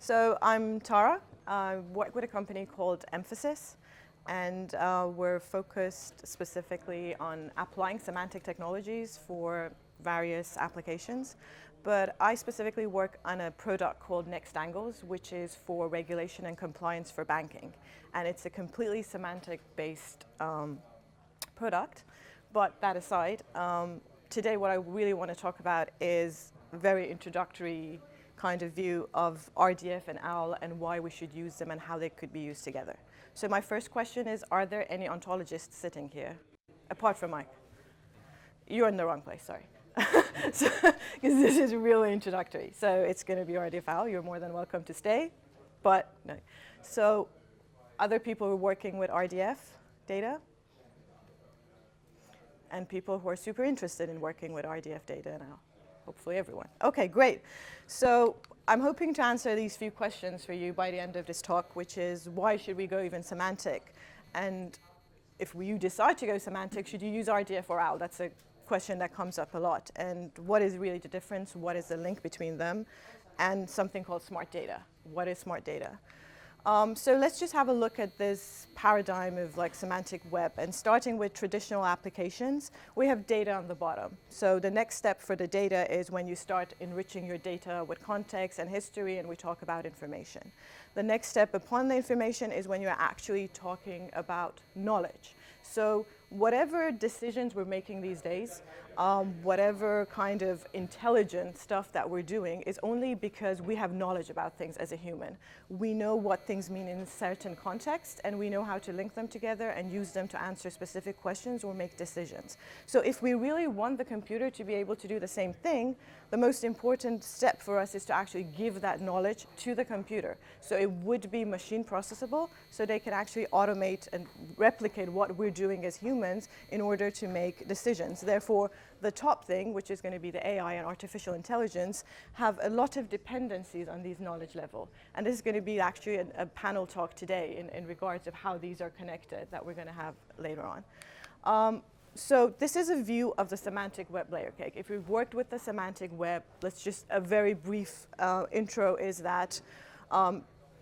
So I'm Tara. I work with a company called Emphasis, and we're focused specifically on applying semantic technologies for various applications. But I specifically work on a product called Next Angles, which is for regulation and compliance for banking. And it's a completely semantic-based product. But that aside, today what I really want to talk about is a very introductory kind of view of RDF and OWL and why we should use them and how they could be used together. So my first question is, are there any ontologists sitting here? Apart from Mike. You're in the wrong place, sorry. Because this is really introductory. So it's going to be RDF OWL. You're more than welcome to stay, but no. So other people who are working with RDF data and people who are super interested in working with RDF data now. Hopefully everyone. Okay, great. So I'm hoping to answer these few questions for you by the end of this talk, which is why should we go even semantic? And if you decide to go semantic, should you use RDF or OWL? That's a question that comes up a lot. And what is really the difference? What is the link between them? And something called smart data. What is smart data? So let's just have a look at this paradigm of like semantic web. And starting with traditional applications, we have data on the bottom. So the next step for the data is when you start enriching your data with context and history, and we talk about information. The next step upon the information is when you're actually talking about knowledge. So whatever decisions we're making these days, whatever kind of intelligent stuff that we're doing is only because we have knowledge about things as a human. We know what things mean in a certain context, and we know how to link them together and use them to answer specific questions or make decisions. So if we really want the computer to be able to do the same thing, the most important step for us is to actually give that knowledge to the computer. So it would be machine processable, so they can actually automate and replicate what we're doing as humans in order to make decisions. Therefore, the top thing, which is going to be the AI and artificial intelligence, have a lot of dependencies on these knowledge level. And this is going to be actually a panel talk today in regards of how these are connected that we're going to have later on. So this is a view of the semantic web layer cake. If we've worked with the semantic web, let's just, a very brief intro is that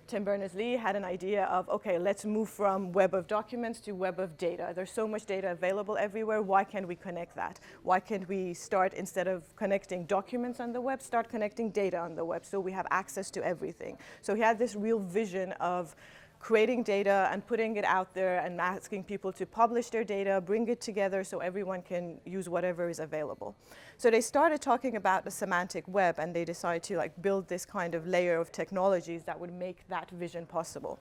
Tim Berners-Lee had an idea of, okay, let's move from web of documents to web of data. There's so much data available everywhere. Why can't we connect that? Why can't we start, instead of connecting documents on the web, start connecting data on the web so we have access to everything? So he had this real vision of creating data and putting it out there and asking people to publish their data, bring it together so everyone can use whatever is available. So they started talking about the semantic web, and they decided to like build this kind of layer of technologies that would make that vision possible.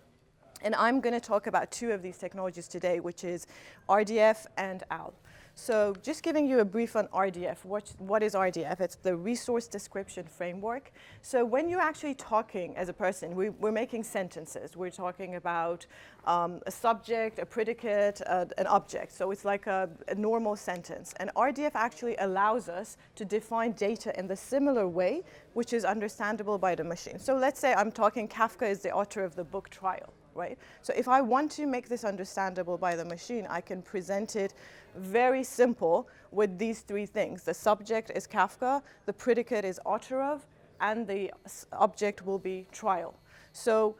And I'm going to talk about two of these technologies today, which is RDF and OWL. So just giving you a brief on RDF. What is RDF? It's the Resource Description Framework. So when you're actually talking as a person, we're making sentences. We're talking about a subject, a predicate, an object. So it's like a normal sentence. And RDF actually allows us to define data in the similar way, which is understandable by the machine. So let's say I'm talking, Kafka is the author of the book Trial. Right? So if I want to make this understandable by the machine, I can present it very simple with these three things. The subject is Kafka, the predicate is author of, and the object will be trial. So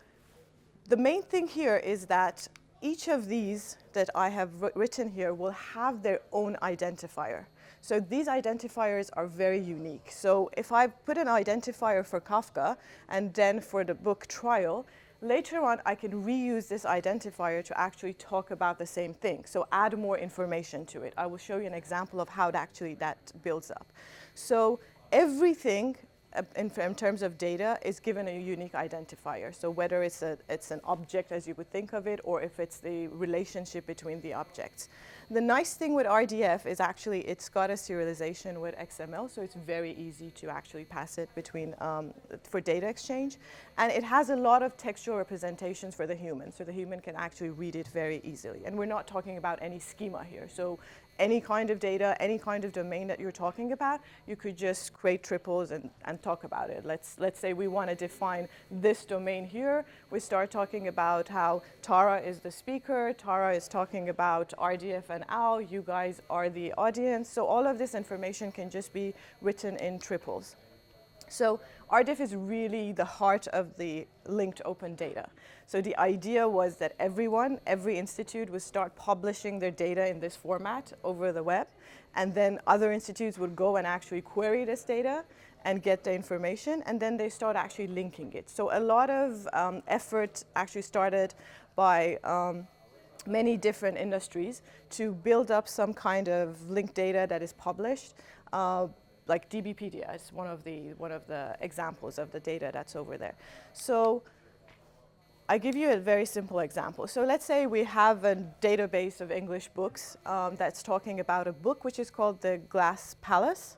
the main thing here is that each of these that I have written here will have their own identifier. So these identifiers are very unique. So if I put an identifier for Kafka and then for the book Trial, later on, I can reuse this identifier to actually talk about the same thing, so add more information to it. I will show you an example of how that builds up. So everything in terms of data is given a unique identifier. So whether it's an object as you would think of it, or if it's the relationship between the objects. The nice thing with RDF is actually it's got a serialization with XML, so it's very easy to actually pass it between for data exchange. And it has a lot of textual representations for the human, so the human can actually read it very easily. And we're not talking about any schema here. So any kind of data, any kind of domain that you're talking about, you could just create triples and talk about it. Let's say we want to define this domain here. We start talking about how Tara is the speaker, Tara is talking about RDF and OWL, you guys are the audience. So all of this information can just be written in triples. So RDF is really the heart of the linked open data. So the idea was that every institute would start publishing their data in this format over the web, and then other institutes would go and actually query this data and get the information, and then they start actually linking it. So a lot of effort actually started by many different industries to build up some kind of linked data that is published. Like DBpedia is one of the examples of the data that's over there. So I give you a very simple example. So let's say we have a database of English books that's talking about a book which is called The Glass Palace.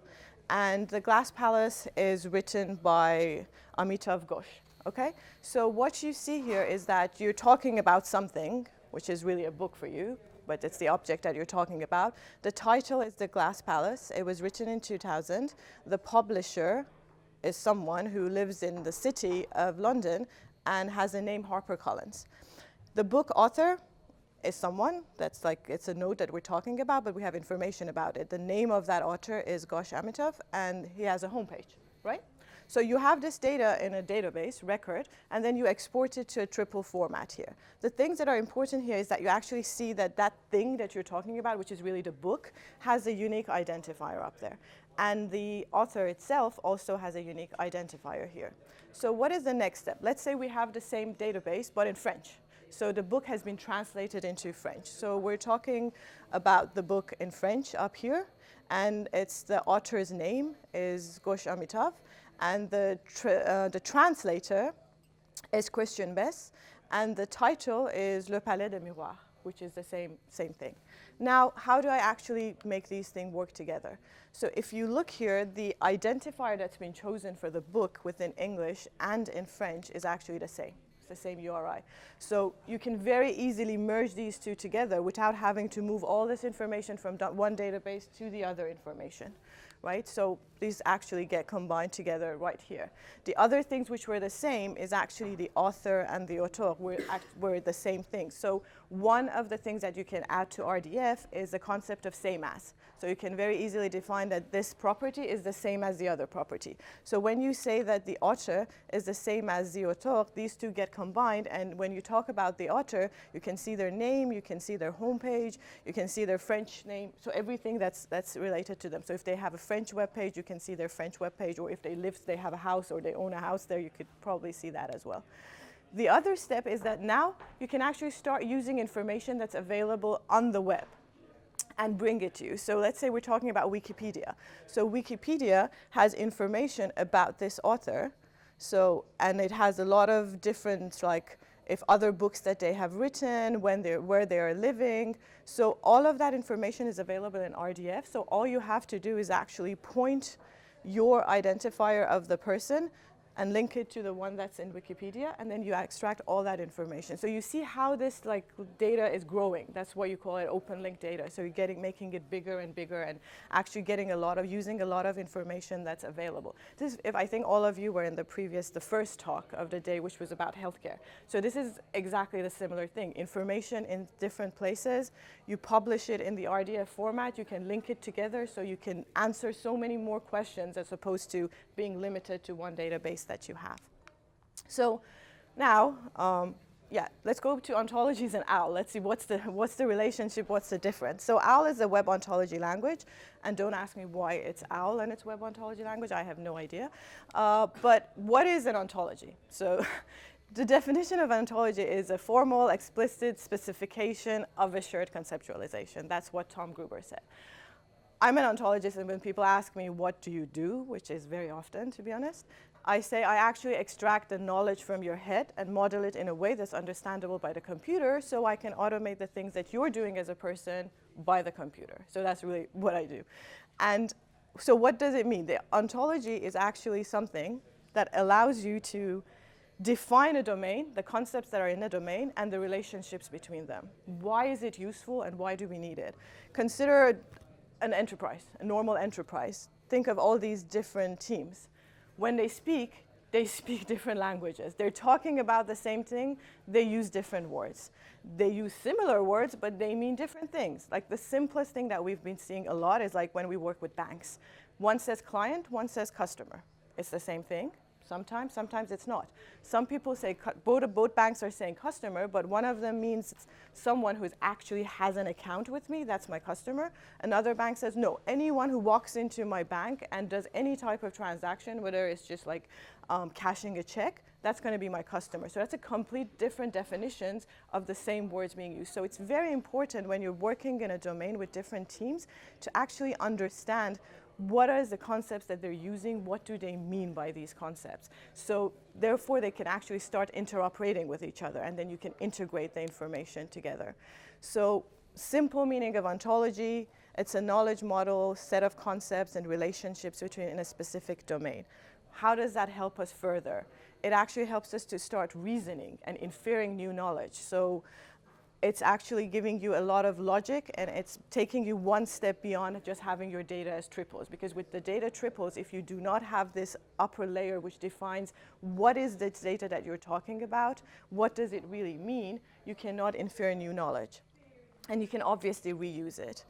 And The Glass Palace is written by Amitav Ghosh. Okay? So what you see here is that you're talking about something, which is really a book for you, but it's the object that you're talking about. The title is The Glass Palace. It was written in 2000. The publisher is someone who lives in the city of London and has a name HarperCollins. The book author is someone that's like, it's a note that we're talking about, but we have information about it. The name of that author is Ghosh Amitav, and he has a homepage, right? So you have this data in a database record, and then you export it to a triple format here. The things that are important here is that you actually see that that thing that you're talking about, which is really the book, has a unique identifier up there. And the author itself also has a unique identifier here. So what is the next step? Let's say we have the same database, but in French. So the book has been translated into French. So we're talking about the book in French up here, and it's the author's name is Ghosh Amitav, and the translator is Christian Bess, and the title is Le Palais des Miroirs, which is the same thing. Now, how do I actually make these things work together? So if you look here, the identifier that's been chosen for the book within English and in French is actually the same. It's the same URI. So you can very easily merge these two together without having to move all this information from one database to the other information, right? So these actually get combined together right here. The other things which were the same is actually the author and the auteur were the same thing. So one of the things that you can add to RDF is the concept of same as. So you can very easily define that this property is the same as the other property. So when you say that the author is the same as the auteur, these two get combined, and when you talk about the author, you can see their name, you can see their homepage, you can see their French name, so everything that's related to them. So if they have a French webpage, you can see their French webpage, or if they have a house or they own a house there, you could probably see that as well. The other step is that now you can actually start using information that's available on the web and bring it to you. So let's say we're talking about Wikipedia. So Wikipedia has information about this author, and it has a lot of different, like, if other books that they have written, where they are living. So all of that information is available in RDF. So all you have to do is actually point your identifier of the person and link it to the one that's in Wikipedia, and then you extract all that information. So you see how this data is growing. That's why you call it open link data. So you're making it bigger and bigger, and actually using a lot of information that's available. If I think all of you were in the first talk of the day, which was about healthcare. So this is exactly the similar thing. Information in different places. You publish it in the RDF format. You can link it together, so you can answer so many more questions as opposed to being limited to one database that you have. So now, let's go to ontologies and OWL. Let's see what's the relationship, what's the difference. So OWL is a web ontology language, and don't ask me why it's OWL and it's web ontology language. I have no idea. But what is an ontology? So the definition of ontology is a formal, explicit specification of a shared conceptualization. That's what Tom Gruber said. I'm an ontologist, and when people ask me, what do you do, which is very often, to be honest, I say I actually extract the knowledge from your head and model it in a way that's understandable by the computer, so I can automate the things that you're doing as a person by the computer. So that's really what I do. And so what does it mean? The ontology is actually something that allows you to define a domain, the concepts that are in a domain, and the relationships between them. Why is it useful, and why do we need it? Consider an enterprise, a normal enterprise. Think of all these different teams. When they speak different languages. They're talking about the same thing, they use different words. They use similar words, but they mean different things. Like the simplest thing that we've been seeing a lot is like when we work with banks. One says client, one says customer. it's the same thing. Sometimes it's not. Some people say, both banks are saying customer, but one of them means it's someone who actually has an account with me, that's my customer. Another bank says, no, anyone who walks into my bank and does any type of transaction, whether it's just like cashing a check, that's going to be my customer. So that's a complete different definitions of the same words being used. So it's very important when you're working in a domain with different teams to actually understand what are the concepts that they're using, what do they mean by these concepts. So therefore they can actually start interoperating with each other, and then you can integrate the information together. So simple meaning of ontology, it's a knowledge model, set of concepts and relationships between in a specific domain. How does that help us further? It actually helps us to start reasoning and inferring new knowledge. So it's actually giving you a lot of logic, and it's taking you one step beyond just having your data as triples. Because with the data triples, if you do not have this upper layer which defines what is the data that you're talking about, what does it really mean, you cannot infer new knowledge. And you can obviously reuse it.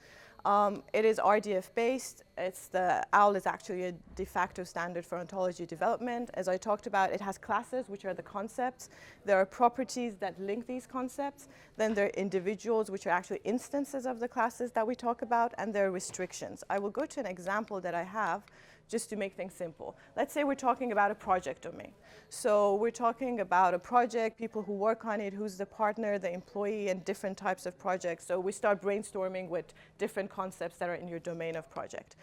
It is RDF based. The OWL is actually a de facto standard for ontology development. As I talked about, it has classes, which are the concepts. There are properties that link these concepts. Then there are individuals, which are actually instances of the classes that we talk about, and there are restrictions. I will go to an example that I have just to make things simple. Let's say we're talking about a project domain. So we're talking about a project, people who work on it, who's the partner, the employee, and different types of projects. So we start brainstorming with different concepts that are in your domain of project.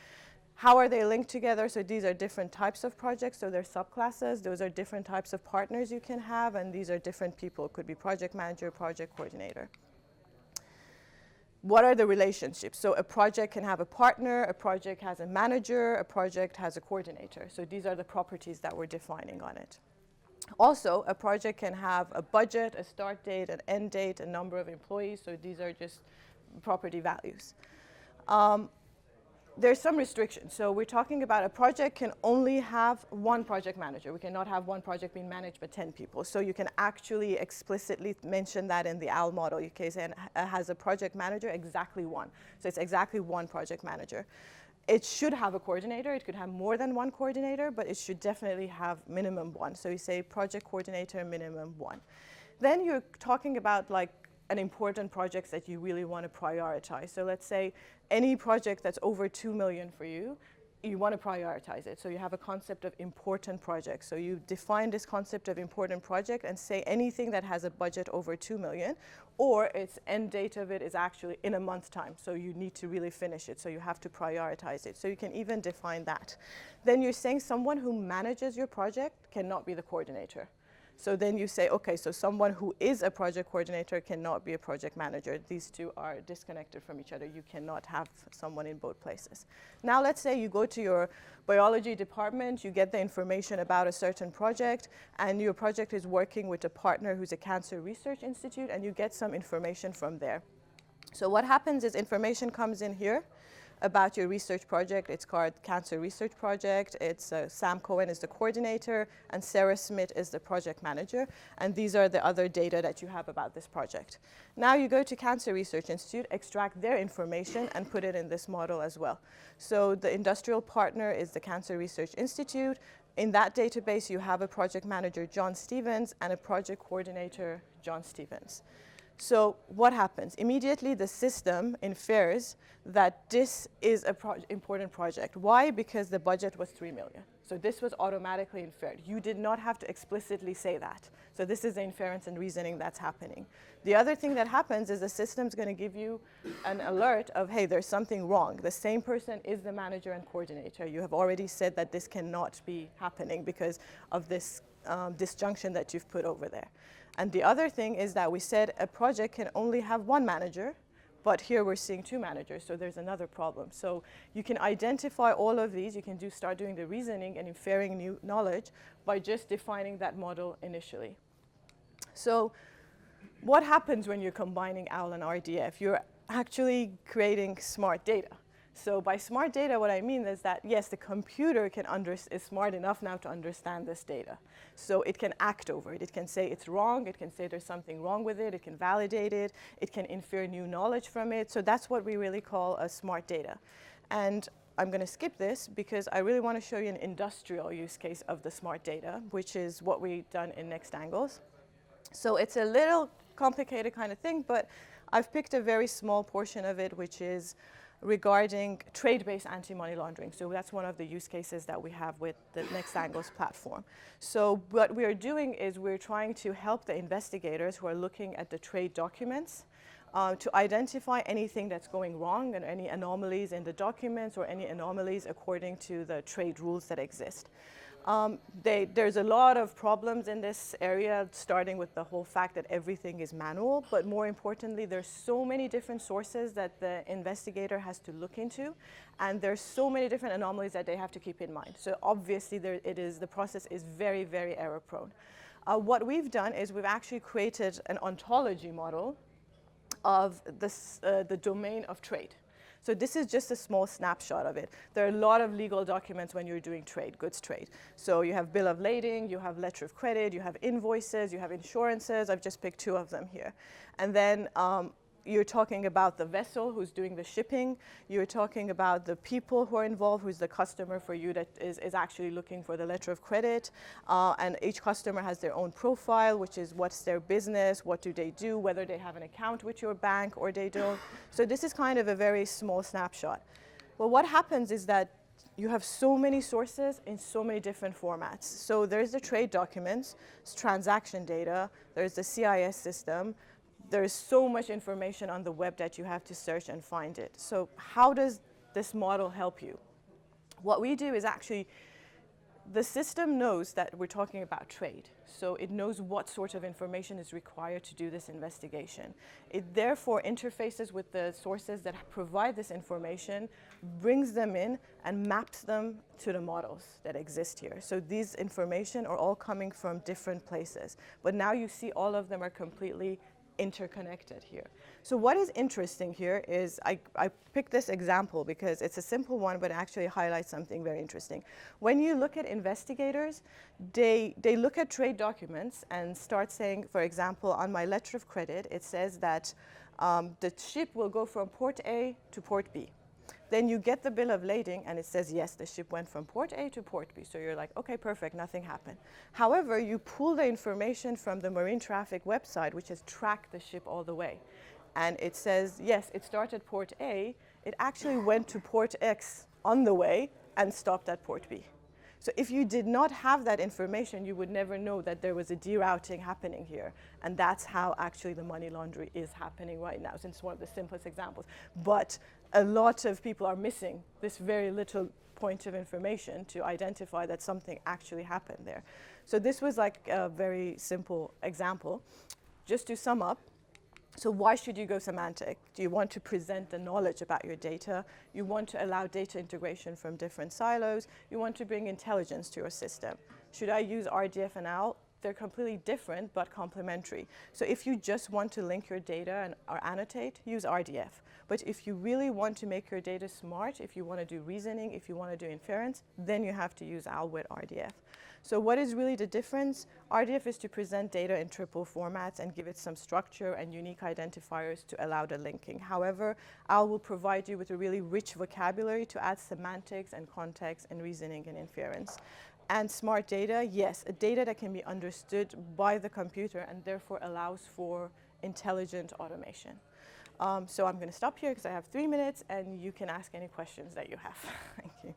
How are they linked together? So these are different types of projects, so they're subclasses. Those are different types of partners you can have, and these are different people. It could be project manager, project coordinator. What are the relationships? So a project can have a partner, a project has a manager, a project has a coordinator. So these are the properties that we're defining on it. Also, a project can have a budget, a start date, an end date, a number of employees. So these are just property values. There's some restrictions. So we're talking about a project can only have one project manager. We cannot have one project being managed by 10 people. So you can actually explicitly mention that in the OWL model. You can say it has a project manager, exactly one. So it's exactly one project manager. It should have a coordinator. It could have more than one coordinator, but it should definitely have minimum one. So you say project coordinator, minimum one. Then you're talking about like an important projects that you really want to prioritize. So let's say any project that's over 2 million for you, you want to prioritize it. So you have a concept of important projects. So you define this concept of important project and say anything that has a budget over 2 million, or its end date of it is actually in a month's time. So you need to really finish it. So you have to prioritize it. So you can even define that. Then you're saying someone who manages your project cannot be the coordinator. So then you say, okay, so someone who is a project coordinator cannot be a project manager. These two are disconnected from each other. You cannot have someone in both places. Now let's say you go to your biology department, you get the information about a certain project, and your project is working with a partner who's a cancer research institute, and you get some information from there. So what happens is information comes in here about your research project. It's called Cancer Research Project. It's Sam Cohen is the coordinator, and Sarah Smith is the project manager. And these are the other data that you have about this project. Now you go to Cancer Research Institute, extract their information, and put it in this model as well. So the industrial partner is the Cancer Research Institute. In that database, you have a project manager, John Stevens, and a project coordinator, John Stevens. So what happens? Immediately the system infers that this is an important project. Why? Because the budget was 3 million. So this was automatically inferred. You did not have to explicitly say that. So this is the inference and reasoning that's happening. The other thing that happens is the system's going to give you an alert of, hey, there's something wrong. The same person is the manager and coordinator. You have already said that this cannot be happening because of this disjunction that you've put over there. And the other thing is that we said a project can only have one manager, but here we're seeing 2 managers, so there's another problem. So you can identify all of these. You can start doing the reasoning and inferring new knowledge by just defining that model initially. So what happens when you're combining OWL and RDF? You're actually creating smart data. So by smart data, what I mean is that, yes, the computer is smart enough now to understand this data. So it can act over it. It can say it's wrong. It can say there's something wrong with it. It can validate it. It can infer new knowledge from it. So that's what we really call a smart data. And I'm going to skip this because I really want to show you an industrial use case of the smart data, which is what we've done in Next Angles. So it's a little complicated kind of thing, but I've picked a very small portion of it, which is regarding trade-based anti-money laundering. So that's one of the use cases that we have with the Next Angles platform. So what we are doing is we're trying to help the investigators who are looking at the trade documents to identify anything that's going wrong and any anomalies in the documents or any anomalies according to the trade rules that exist. There's a lot of problems in this area, starting with the whole fact that everything is manual, but more importantly, there's so many different sources that the investigator has to look into, and there's so many different anomalies that they have to keep in mind. So obviously, the process is very, very error prone. What we've done is we've actually created an ontology model of the domain of trade. So this is just a small snapshot of it. There are a lot of legal documents when you're doing trade, goods trade. So you have bill of lading, you have letter of credit, you have invoices, you have insurances. I've just picked 2 of them here. And then you're talking about the vessel who's doing the shipping. You're talking about the people who are involved, who's the customer for you that is actually looking for the letter of credit. And each customer has their own profile, which is what's their business, what do they do, whether they have an account with your bank or they don't. So this is kind of a very small snapshot. Well, what happens is that you have so many sources in so many different formats. So there's the trade documents, it's transaction data, there's the CIS system. There's so much information on the web that you have to search and find it. So how does this model help you? What we do is actually, the system knows that we're talking about trade. So it knows what sort of information is required to do this investigation. It therefore interfaces with the sources that provide this information, brings them in, and maps them to the models that exist here. So these information are all coming from different places. But now you see all of them are completely interconnected here. So what is interesting here is I picked this example because it's a simple one, but it actually highlights something very interesting. When you look at investigators, they look at trade documents and start saying, for example, on my letter of credit, it says that the ship will go from port A to port B. Then you get the bill of lading and it says, yes, the ship went from port A to port B. So you're like, okay, perfect, nothing happened. However, you pull the information from the marine traffic website, which has tracked the ship all the way. And it says, yes, it started port A. It actually went to port X on the way and stopped at port B. So if you did not have that information, you would never know that there was a derouting happening here. And that's how actually the money laundering is happening right now, since it's one of the simplest examples. But a lot of people are missing this very little point of information to identify that something actually happened there. So this was like a very simple example. Just to sum up, so why should you go semantic? Do you want to present the knowledge about your data? You want to allow data integration from different silos? You want to bring intelligence to your system? Should I use RDF and OWL? They're completely different but complementary. So if you just want to link your data or annotate, use RDF. But if you really want to make your data smart, if you want to do reasoning, if you want to do inference, then you have to use OWL with RDF. So what is really the difference? RDF is to present data in triple formats and give it some structure and unique identifiers to allow the linking. However, OWL will provide you with a really rich vocabulary to add semantics and context and reasoning and inference. And smart data, yes, a data that can be understood by the computer and therefore allows for intelligent automation. So I'm going to stop here because I have 3 minutes and you can ask any questions that you have. Thank you.